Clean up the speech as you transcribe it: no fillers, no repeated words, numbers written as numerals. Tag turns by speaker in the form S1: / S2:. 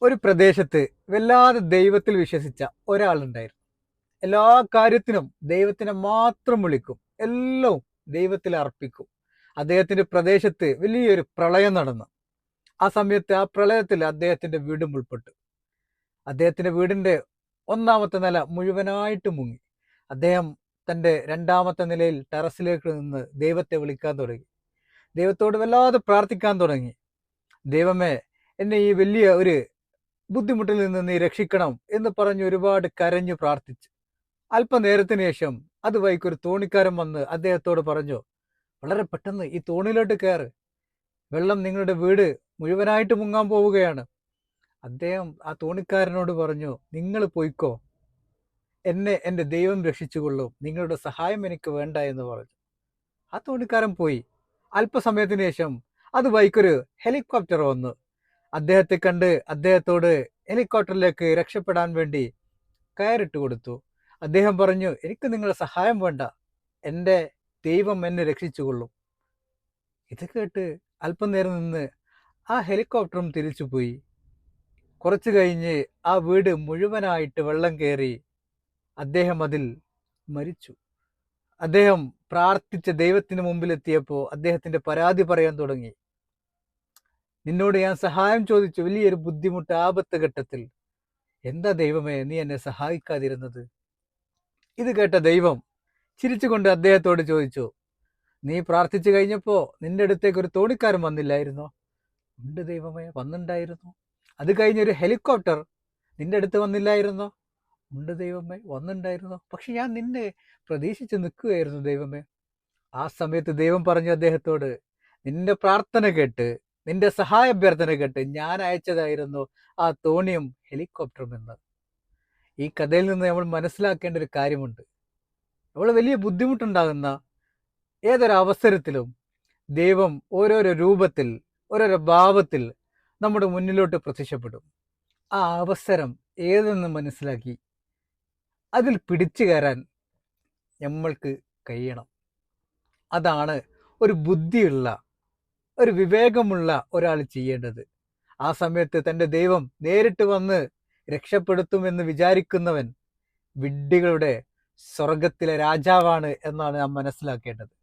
S1: ഒരു പ്രദേശത്ത് വല്ലാതെ ദൈവത്തിൽ വിശ്വസിച്ച ഒരാളുണ്ടായിരുന്നു. എല്ലാ കാര്യത്തിനും ദൈവത്തിനെ മാത്രം വിളിക്കും, എല്ലാം ദൈവത്തിൽ അർപ്പിക്കും. അദ്ദേഹത്തിന്റെ പ്രദേശത്ത് വലിയൊരു പ്രളയം നടന്നു. ആ സമയത്ത് ആ പ്രളയത്തിൽ അദ്ദേഹത്തിന്റെ വീടും ഉൾപ്പെട്ടു. അദ്ദേഹത്തിന്റെ വീടിന്റെ ഒന്നാമത്തെ നില മുഴുവനായിട്ട് മുങ്ങി. അദ്ദേഹം തന്റെ രണ്ടാമത്തെ നിലയിൽ ടെറസിലേക്ക് നിന്ന് ദൈവത്തെ വിളിക്കാൻ തുടങ്ങി. ദൈവത്തോട് വല്ലാതെ പ്രാർത്ഥിക്കാൻ തുടങ്ങി. ദൈവമേ, എന്നെ ഈ വലിയ ഒരു ബുദ്ധിമുട്ടിൽ നിന്ന് നീ രക്ഷിക്കണം എന്ന് പറഞ്ഞ് ഒരുപാട് കരഞ്ഞു പ്രാർത്ഥിച്ചു. അല്പനേരത്തിന് ശേഷം അതുവഴിക്കൊരു തോണിക്കാരൻ വന്ന് അദ്ദേഹത്തോട് പറഞ്ഞു, വളരെ പെട്ടെന്ന് ഈ തോണിയിലോട്ട് കയറ്, വെള്ളം നിങ്ങളുടെ വീട് മുഴുവനായിട്ട് മുങ്ങാൻ പോവുകയാണ്. അദ്ദേഹം ആ തോണിക്കാരനോട് പറഞ്ഞു, നിങ്ങൾ പോയിക്കോ, എന്നെ എൻ്റെ ദൈവം രക്ഷിച്ചുകൊള്ളും, നിങ്ങളുടെ സഹായം എനിക്ക് വേണ്ട എന്ന് പറഞ്ഞു. ആ തോണിക്കാരൻ പോയി. അല്പസമയത്തിന് ശേഷം അതുവഴിക്കൊരു ഹെലികോപ്റ്റർ വന്നു. അദ്ദേഹത്തെ കണ്ട് അദ്ദേഹത്തോട് ഹെലികോപ്റ്ററിലേക്ക് രക്ഷപ്പെടാൻ വേണ്ടി കയറിട്ട് കൊടുത്തു. അദ്ദേഹം പറഞ്ഞു, എനിക്ക് നിങ്ങളുടെ സഹായം വേണ്ട, എൻ്റെ ദൈവം എന്നെ രക്ഷിച്ചുകൊള്ളും. ഇത് കേട്ട് അല്പനേരം നിന്ന് ആ ഹെലികോപ്റ്ററും തിരിച്ചുപോയി. കുറച്ചു കഴിഞ്ഞ് ആ വീട് മുഴുവനായിട്ട് വെള്ളം കയറി. അദ്ദേഹം അതിൽ മരിച്ചു. അദ്ദേഹം പ്രാർത്ഥിച്ച ദൈവത്തിന് മുമ്പിലെത്തിയപ്പോൾ അദ്ദേഹത്തിന്റെ പരാതി പറയാൻ തുടങ്ങി. നിന്നോട് ഞാൻ സഹായം ചോദിച്ചു, വലിയൊരു ബുദ്ധിമുട്ട്, ആപത്ത് ഘട്ടത്തിൽ. എന്താ ദൈവമേ നീ എന്നെ സഹായിക്കാതിരുന്നത്? ഇത് കേട്ട ദൈവം ചിരിച്ചുകൊണ്ട് അദ്ദേഹത്തോട് ചോദിച്ചു, നീ പ്രാർത്ഥിച്ചു കഴിഞ്ഞപ്പോ നിന്റെ അടുത്തേക്ക് ഒരു തോണിക്കാരൻ വന്നില്ലായിരുന്നോ? ഉണ്ട് ദൈവമേ, വന്നിണ്ടായിരുന്നു. അത് കഴിഞ്ഞൊരു ഹെലികോപ്റ്റർ നിന്റെ അടുത്ത് വന്നില്ലായിരുന്നോ? ഉണ്ട് ദൈവമേ, വന്നിണ്ടായിരുന്നു. പക്ഷെ ഞാൻ നിന്നെ പ്രതീക്ഷിച്ച് നിൽക്കുകയായിരുന്നു ദൈവമേ. ആ സമയത്ത് ദൈവം പറഞ്ഞു അദ്ദേഹത്തോട്, നിന്റെ പ്രാർത്ഥന കേട്ട്, നിന്റെ സഹായ അഭ്യർത്ഥന കേട്ട് ഞാൻ അയച്ചതായിരുന്നു ആ തോണിയും ഹെലികോപ്റ്ററും എന്ന്. ഈ കഥയിൽ നിന്ന് നമ്മൾ മനസ്സിലാക്കേണ്ട ഒരു കാര്യമുണ്ട്. നമ്മൾ വലിയ ബുദ്ധിമുട്ടുണ്ടാകുന്ന ഏതൊരു അവസരത്തിലും ദൈവം ഓരോരോ രൂപത്തിൽ, ഓരോരോ ഭാവത്തിൽ നമ്മുടെ മുന്നിലോട്ട് പ്രത്യക്ഷപ്പെടും. ആ അവസരം ഏതെന്ന് മനസ്സിലാക്കി അതിൽ പിടിച്ചു കയറാൻ നമ്മൾക്ക് കഴിയണം. അതാണ് ഒരു ബുദ്ധിയുള്ള, ഒരു വിവേകമുള്ള ഒരാൾ ചെയ്യേണ്ടത്. ആ സമയത്ത് തൻ്റെ ദൈവം നേരിട്ട് വന്ന് രക്ഷപ്പെടുത്തുമെന്ന് വിചാരിക്കുന്നവൻ വിഡ്ഢികളുടെ സ്വർഗത്തിലെ രാജാവാണ് എന്നാണ് നാം മനസ്സിലാക്കേണ്ടത്.